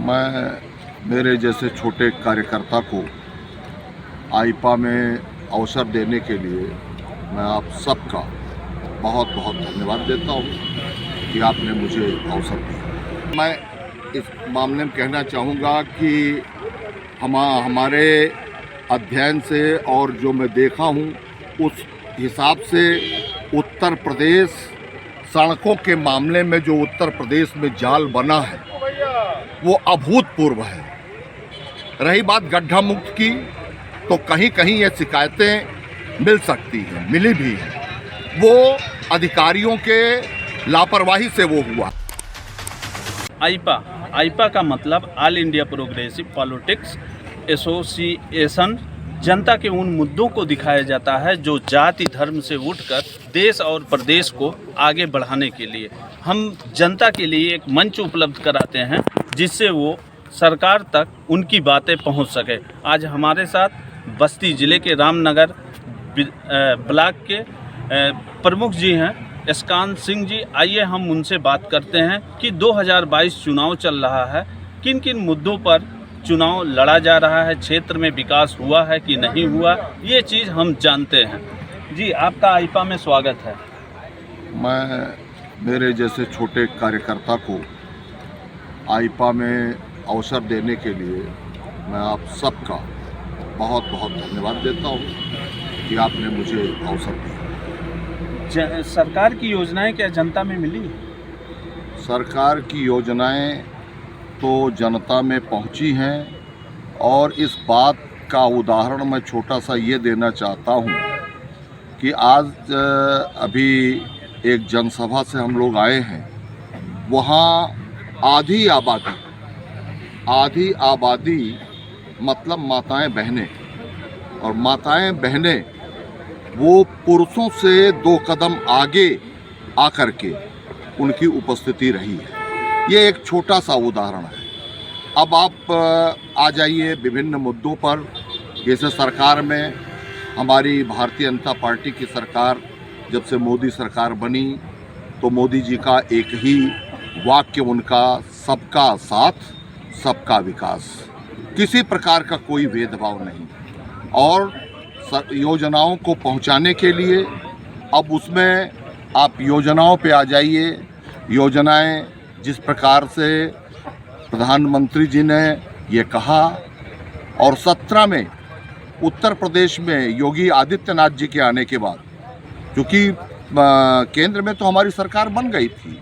मैं मेरे जैसे छोटे कार्यकर्ता को आईपा में अवसर देने के लिए मैं आप सबका बहुत बहुत धन्यवाद देता हूँ कि आपने मुझे अवसर दिया। मैं इस मामले में कहना चाहूँगा कि हमारे अध्ययन से और जो मैं देखा हूँ उस हिसाब से उत्तर प्रदेश सड़कों के मामले में जो उत्तर प्रदेश में जाल बना है वो अभूतपूर्व है। रही बात गड्ढा मुक्त की, तो कहीं कहीं ये शिकायतें मिल सकती हैं, मिली भी हैं, वो अधिकारियों के लापरवाही से वो हुआ। आईपा का मतलब all India progressive politics association. जनता के उन मुद्दों को दिखाया जाता है जो जाति धर्म से उठकर देश और प्रदेश को आगे बढ़ाने के लिए हम जनता के लिए एक मंच उपलब्ध कराते हैं, जिससे वो सरकार तक उनकी बातें पहुंच सके। आज हमारे साथ बस्ती ज़िले के रामनगर ब्लॉक के प्रमुख जी हैं इस्कान सिंह जी। आइए हम उनसे बात करते हैं कि 2022 चुनाव चल रहा है, किन किन मुद्दों पर चुनाव लड़ा जा रहा है, क्षेत्र में विकास हुआ है कि नहीं हुआ, ये चीज़ हम जानते हैं। जी, आपका आईपा में स्वागत है। मैं मेरे जैसे छोटे कार्यकर्ता को आईपा में अवसर देने के लिए मैं आप सबका बहुत बहुत धन्यवाद देता हूँ कि आपने मुझे अवसर दिया। सरकार की योजनाएं क्या जनता में मिली? सरकार की योजनाएं तो जनता में पहुंची हैं, और इस बात का उदाहरण मैं छोटा सा ये देना चाहता हूं कि आज अभी एक जनसभा से हम लोग आए हैं, वहाँ आधी आबादी मतलब माताएं बहनें, और माताएं बहनें वो पुरुषों से 2 कदम आगे आकर के उनकी उपस्थिति रही है। ये एक छोटा सा उदाहरण है। अब आप आ जाइए विभिन्न मुद्दों पर। जैसे सरकार में हमारी भारतीय जनता पार्टी की सरकार जब से मोदी सरकार बनी, तो मोदी जी का एक ही वाक्य उनका सबका साथ सबका विकास, किसी प्रकार का कोई भेदभाव नहीं। और योजनाओं को पहुंचाने के लिए अब उसमें आप योजनाओं पे आ जाइए। योजनाएं जिस प्रकार से प्रधानमंत्री जी ने ये कहा, और 17 में उत्तर प्रदेश में योगी आदित्यनाथ जी के आने के बाद, क्योंकि केंद्र में तो हमारी सरकार बन गई थी,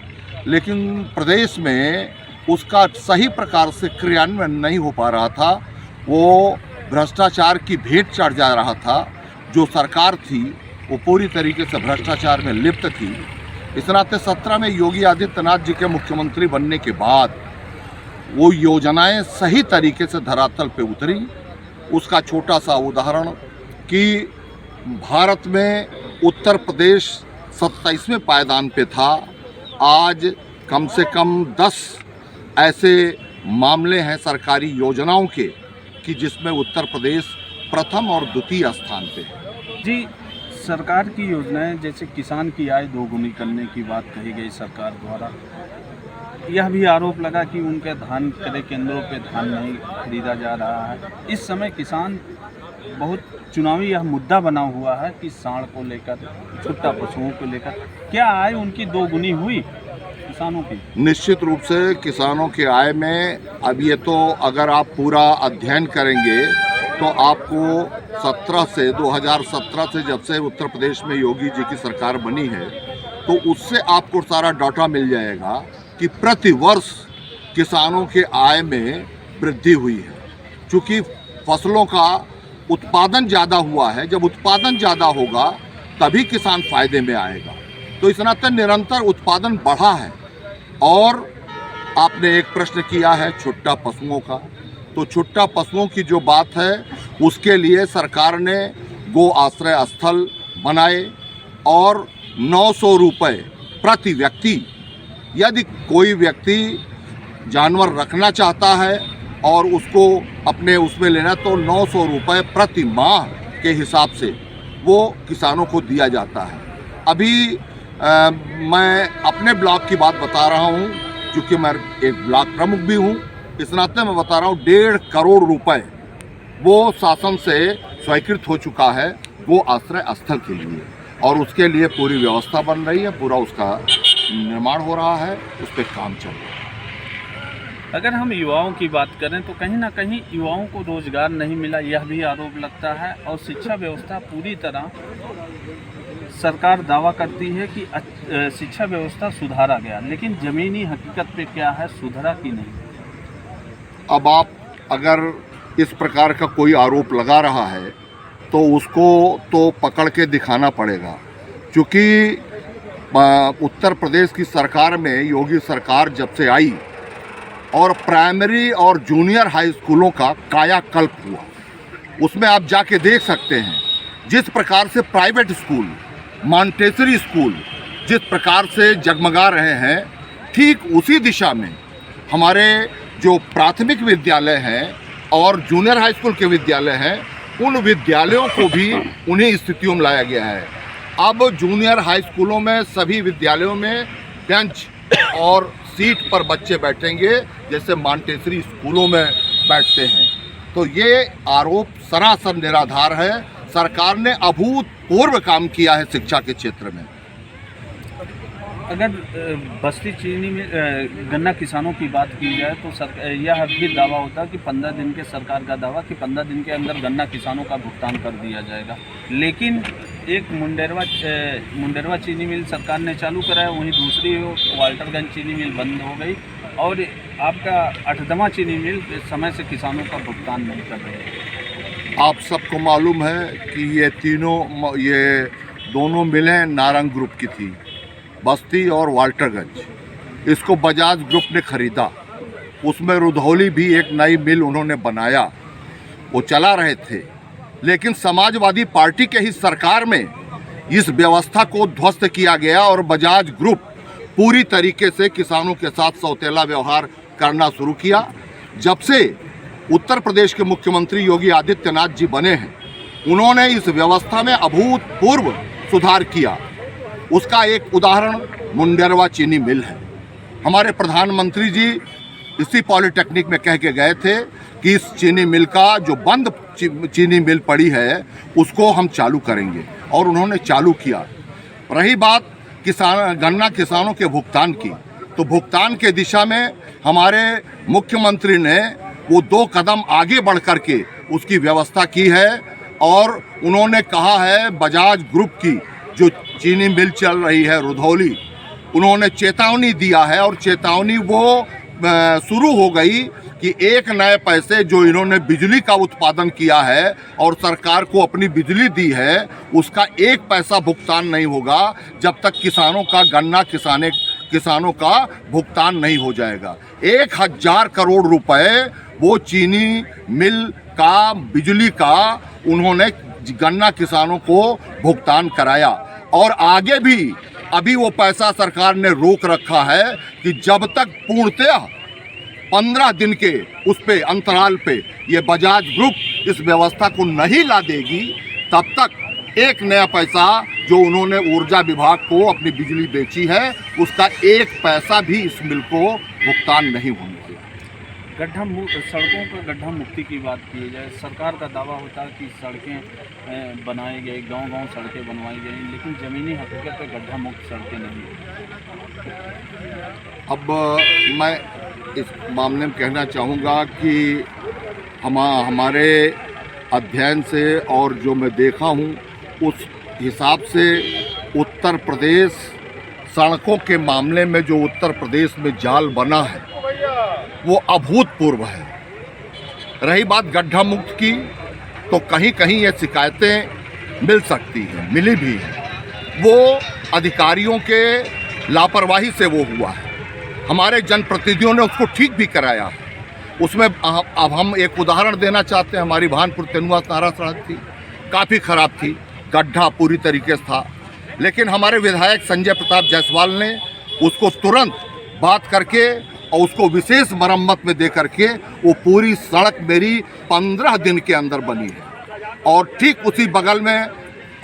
लेकिन प्रदेश में उसका सही प्रकार से क्रियान्वयन नहीं हो पा रहा था। वो भ्रष्टाचार की भेंट चढ़ जा रहा था। जो सरकार थी वो पूरी तरीके से भ्रष्टाचार में लिप्त थी। इस नाते 17 में योगी आदित्यनाथ जी के मुख्यमंत्री बनने के बाद वो योजनाएं सही तरीके से धरातल पे उतरी। उसका छोटा सा उदाहरण कि भारत में उत्तर प्रदेश 27वें पायदान पे था। आज कम से कम 10 ऐसे मामले हैं सरकारी योजनाओं के कि जिसमें उत्तर प्रदेश प्रथम और द्वितीय स्थान पे है। जी, सरकार की योजनाएं जैसे किसान की आय दोगुनी करने की बात कही गई सरकार द्वारा। यह भी आरोप लगा कि उनके धान क्रय केंद्रों पे धान नहीं खरीदा जा रहा है। इस समय किसान बहुत चुनावी यह मुद्दा बना हुआ है कि सांड को लेकर, छुट्टा पशुओं को लेकर, क्या आय उनकी दोगुनी हुई किसानों की? निश्चित रूप से किसानों की आय में अब ये तो अगर आप पूरा अध्ययन करेंगे तो आपको 2017 से जब से उत्तर प्रदेश में योगी जी की सरकार बनी है, तो उससे आपको सारा डाटा मिल जाएगा कि प्रति वर्ष किसानों के आय में वृद्धि हुई है। चूँकि फसलों का उत्पादन ज़्यादा हुआ है, जब उत्पादन ज़्यादा होगा तभी किसान फायदे में आएगा। तो इस नाते निरंतर उत्पादन बढ़ा है। और आपने एक प्रश्न किया है छुट्टा पशुओं का, तो छुट्टा पशुओं की जो बात है उसके लिए सरकार ने गो आश्रय स्थल बनाए, और 900 रुपये प्रति व्यक्ति, यदि कोई व्यक्ति जानवर रखना चाहता है और उसको अपने उसमें लेना, तो 900 रुपये प्रति माह के हिसाब से वो किसानों को दिया जाता है। अभी मैं अपने ब्लॉक की बात बता रहा हूँ, क्योंकि मैं एक ब्लॉक प्रमुख भी हूँ। इस नाते मैं बता रहा हूँ 1.5 करोड़ रुपए वो शासन से स्वीकृत हो चुका है वो आश्रय स्थल के लिए, और उसके लिए पूरी व्यवस्था बन रही है, पूरा उसका निर्माण हो रहा है, उस पर काम चल रहा है। अगर हम युवाओं की बात करें तो कहीं ना कहीं युवाओं को रोजगार नहीं मिला, यह भी आरोप लगता है। और शिक्षा व्यवस्था पूरी तरह सरकार दावा करती है कि शिक्षा व्यवस्था सुधारा गया, लेकिन ज़मीनी हकीकत पे क्या है, सुधरा कि नहीं? अब आप अगर इस प्रकार का कोई आरोप लगा रहा है तो उसको तो पकड़ के दिखाना पड़ेगा, क्योंकि उत्तर प्रदेश की सरकार में योगी सरकार जब से आई और प्राइमरी और जूनियर हाई स्कूलों का कायाकल्प हुआ, उसमें आप जाके देख सकते हैं जिस प्रकार से प्राइवेट स्कूल, मॉन्टेसरी स्कूल जिस प्रकार से जगमगा रहे हैं, ठीक उसी दिशा में हमारे जो प्राथमिक विद्यालय हैं और जूनियर हाई स्कूल के विद्यालय हैं, उन विद्यालयों को भी उन्हीं स्थितियों में लाया गया है। अब जूनियर हाई स्कूलों में सभी विद्यालयों में बेंच और सीट पर बच्चे बैठेंगे जैसे मॉन्टेसरी स्कूलों में बैठते हैं। तो ये आरोप सरासर निराधार है। सरकार ने अभूतपूर्व काम किया है शिक्षा के क्षेत्र में। अगर बस्ती चीनी में गन्ना किसानों की बात की जाए तो यह भी दावा होता है कि 15 दिन के सरकार का दावा कि 15 दिन के अंदर गन्ना किसानों का भुगतान कर दिया जाएगा, लेकिन एक मुंडेरवा चीनी मिल सरकार ने चालू कराया, वहीं दूसरी वाल्टरगंज चीनी मिल बंद हो गई और आपका अठदमा चीनी मिल समय से किसानों का भुगतान नहीं कर रही है। आप सबको मालूम है कि ये दोनों मिलें नारंग ग्रुप की थी, बस्ती और वाल्टरगंज। इसको बजाज ग्रुप ने खरीदा, उसमें रुधौली भी एक नई मिल उन्होंने बनाया, वो चला रहे थे, लेकिन समाजवादी पार्टी के ही सरकार में इस व्यवस्था को ध्वस्त किया गया और बजाज ग्रुप पूरी तरीके से किसानों के साथ सौतेला व्यवहार करना शुरू किया। जब से उत्तर प्रदेश के मुख्यमंत्री योगी आदित्यनाथ जी बने हैं, उन्होंने इस व्यवस्था में अभूतपूर्व सुधार किया। उसका एक उदाहरण मुंडेरवा चीनी मिल है। हमारे प्रधानमंत्री जी इसी पॉलिटेक्निक में कह के गए थे कि इस चीनी मिल का जो बंद चीनी मिल पड़ी है उसको हम चालू करेंगे, और उन्होंने चालू किया। रही बात गन्ना किसानों के भुगतान की, तो भुगतान के दिशा में हमारे मुख्यमंत्री ने वो 2 कदम आगे बढ़ कर के उसकी व्यवस्था की है, और उन्होंने कहा है बजाज ग्रुप की जो चीनी मिल चल रही है रुधौली, उन्होंने चेतावनी दिया है, और चेतावनी वो शुरू हो गई कि 1 नए पैसे जो इन्होंने बिजली का उत्पादन किया है और सरकार को अपनी बिजली दी है, उसका 1 पैसा भुगतान नहीं होगा जब तक किसानों का गन्ना किसानों का भुगतान नहीं हो जाएगा। 1000 करोड़ रुपए वो चीनी मिल का बिजली का उन्होंने गन्ना किसानों को भुगतान कराया, और आगे भी अभी वो पैसा सरकार ने रोक रखा है कि जब तक पूर्णतः 15 दिन के उस पे अंतराल पे ये बजाज ग्रुप इस व्यवस्था को नहीं ला देगी, तब तक 1 नया पैसा जो उन्होंने ऊर्जा विभाग को अपनी बिजली बेची है उसका 1 पैसा भी इस मिल को भुगतान नहीं होने देगा। सड़कों पर गड्ढा मुक्ति की बात की जाए, सरकार का दावा होता है कि सड़कें बनाई गई, गांव-गांव सड़कें बनवाई गई, लेकिन ज़मीनी हकीकत पे गड्ढा मुक्त सड़कें नहीं हैं। अब मैं इस मामले में कहना चाहूँगा कि हमारे अध्ययन से और जो मैं देखा हूँ उस हिसाब से उत्तर प्रदेश सड़कों के मामले में जो उत्तर प्रदेश में जाल बना है वो अभूतपूर्व है। रही बात गड्ढा मुक्त की, तो कहीं कहीं ये शिकायतें मिल सकती हैं, मिली भी हैं, वो अधिकारियों के लापरवाही से वो हुआ है। हमारे जनप्रतिनिधियों ने उसको ठीक भी कराया है। उसमें अब हम एक उदाहरण देना चाहते हैं। हमारी भानपुर तेनुआ तारा सड़क थी, काफ़ी ख़राब थी, गड्ढा पूरी तरीके से था, लेकिन हमारे विधायक संजय प्रताप जायसवाल ने उसको तुरंत बात करके और उसको विशेष मरम्मत में दे करके वो पूरी सड़क मेरी 15 दिन के अंदर बनी है। और ठीक उसी बगल में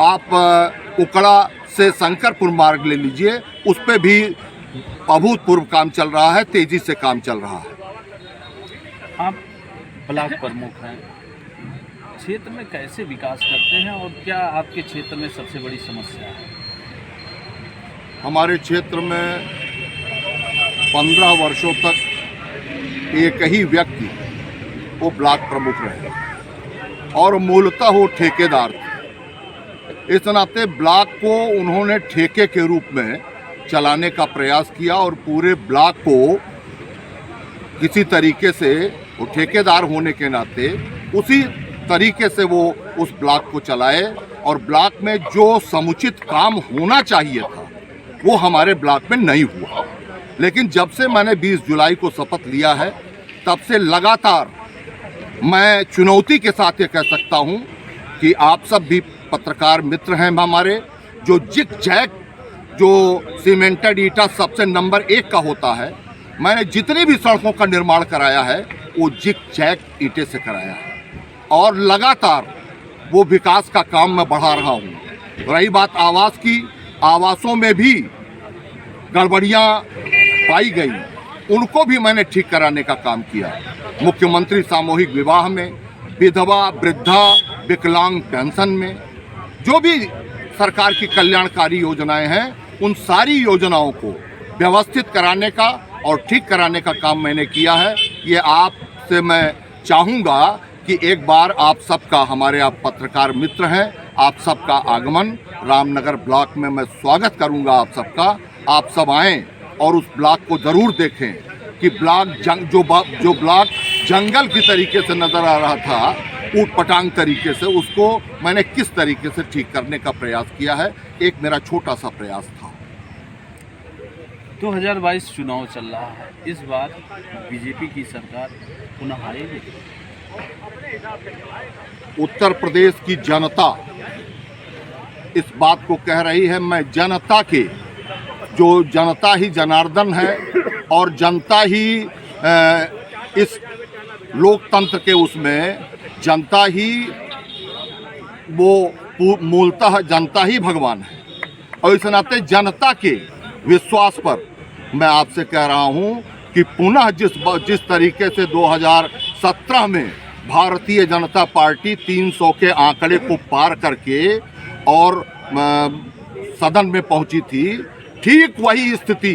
आप उकड़ा से शंकरपुर मार्ग ले लीजिए, उस पर भी अभूतपूर्व काम चल रहा है, तेज़ी से काम चल रहा है। ब्लॉक प्रमुख हैं, क्षेत्र में कैसे विकास करते हैं और क्या आपके क्षेत्र में सबसे बड़ी समस्या है? हमारे क्षेत्र में 15 वर्षों तक एक ही व्यक्ति वो ब्लॉक प्रमुख रहे और मूलतः वो ठेकेदार थे। इस नाते ब्लॉक को उन्होंने ठेके के रूप में चलाने का प्रयास किया और पूरे ब्लॉक को किसी तरीके से, वो ठेकेदार होने के नाते उसी तरीके से वो उस ब्लॉक को चलाए और ब्लॉक में जो समुचित काम होना चाहिए था वो हमारे ब्लॉक में नहीं हुआ। लेकिन जब से मैंने 20 जुलाई को शपथ लिया है तब से लगातार मैं चुनौती के साथ ये कह सकता हूँ कि आप सब भी पत्रकार मित्र हैं हमारे, जो जिक जैक जो सीमेंटेड ईटा सबसे नंबर 1 का होता है, मैंने जितनी भी सड़कों का निर्माण कराया है वो जिक जैक ईटे से कराया है और लगातार वो विकास का काम मैं बढ़ा रहा हूँ। रही बात आवास की, आवासों में भी गड़बड़ियाँ पाई गई, उनको भी मैंने ठीक कराने का काम किया। मुख्यमंत्री सामूहिक विवाह में, विधवा वृद्धा विकलांग पेंशन में, जो भी सरकार की कल्याणकारी योजनाएं हैं उन सारी योजनाओं को व्यवस्थित कराने का और ठीक कराने का काम मैंने किया है। ये आपसे मैं चाहूँगा कि एक बार आप सबका, हमारे आप पत्रकार मित्र हैं, आप सबका आगमन रामनगर ब्लॉक में मैं स्वागत करूंगा आप सबका। आप सब आएँ और उस ब्लॉक को ज़रूर देखें कि ब्लॉक जो ब्लॉक जंगल की तरीके से नज़र आ रहा था, ऊट पटांग तरीके से, उसको मैंने किस तरीके से ठीक करने का प्रयास किया है। एक मेरा छोटा सा प्रयास था। 2022 चुनाव चल रहा है, इस बार बीजेपी की सरकार पुनः आएगी? उत्तर प्रदेश की जनता इस बात को कह रही है। मैं जनता के, जो जनता ही जनार्दन है और जनता ही इस लोकतंत्र के उसमें जनता ही वो मूलतः जनता ही भगवान है और इस नाते जनता के विश्वास पर मैं आपसे कह रहा हूं कि पुनः जिस तरीके से 2017 में भारतीय जनता पार्टी 300 के आंकड़े को पार करके और सदन में पहुंची थी, ठीक वही स्थिति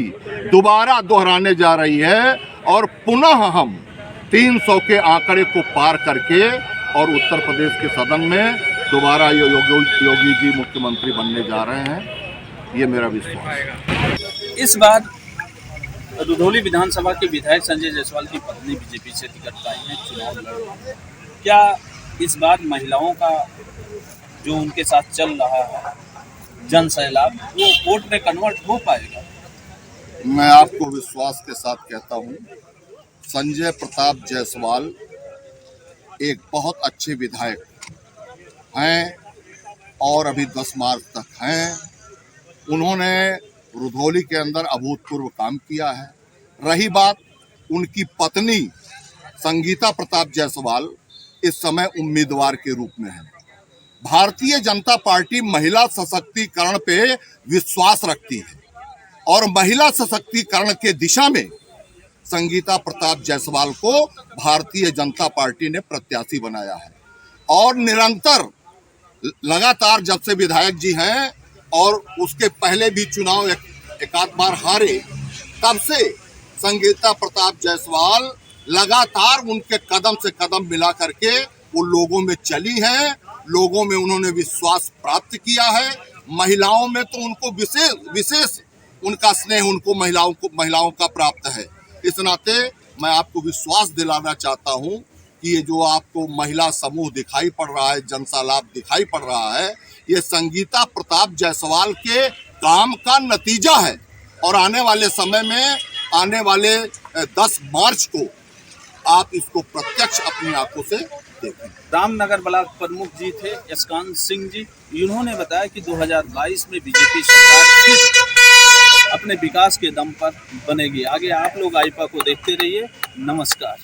दोबारा दोहराने जा रही है और पुनः हम 300 के आंकड़े को पार करके और उत्तर प्रदेश के सदन में दोबारा योगी जी मुख्यमंत्री बनने जा रहे हैं। ये मेरा विश्वास है। इस बार रुधौली विधानसभा के विधायक संजय जायसवाल की पत्नी बीजेपी से टिकट पाई है, चुनाव लड़ रही है। क्या इस बार महिलाओं का जो उनके साथ चल रहा है जन सैलाब, वो वोट में कन्वर्ट हो पाएगा? मैं आपको विश्वास के साथ कहता हूँ, संजय प्रताप जायसवाल एक बहुत अच्छे विधायक हैं और अभी 10 मार्च तक हैं। उन्होंने रुधौली के अंदर अभूतपूर्व काम किया है। रही बात उनकी पत्नी संगीता प्रताप जायसवाल, इस समय उम्मीदवार के रूप में है। भारतीय जनता पार्टी महिला सशक्तिकरण पे विश्वास रखती है और महिला सशक्तिकरण के दिशा में संगीता प्रताप जायसवाल को भारतीय जनता पार्टी ने प्रत्याशी बनाया है और निरंतर लगातार जब से विधायक जी हैं और उसके पहले भी चुनाव एक आध बार हारे, तब से संगीता प्रताप जायसवाल लगातार उनके कदम से कदम मिला करके वो लोगों में चली हैं, लोगों में उन्होंने विश्वास प्राप्त किया है। महिलाओं में तो उनको विशेष उनका स्नेह उनको महिलाओं का प्राप्त है। इस नाते मैं आपको विश्वास दिलाना चाहता हूं कि ये जो आपको महिला समूह दिखाई पड़ रहा है, जनसैलाब दिखाई पड़ रहा है, ये संगीता प्रताप जायसवाल के काम का नतीजा है और आने वाले समय में, आने वाले 10 मार्च को आप इसको प्रत्यक्ष अपनी आंखों से देखें। रामनगर ब्लॉक प्रमुख जी थे यशकांत सिंह जी, इन्होंने बताया कि 2022 में बीजेपी सरकार अपने विकास के दम पर बनेगी। आगे आप लोग आईपा को देखते रहिए। नमस्कार।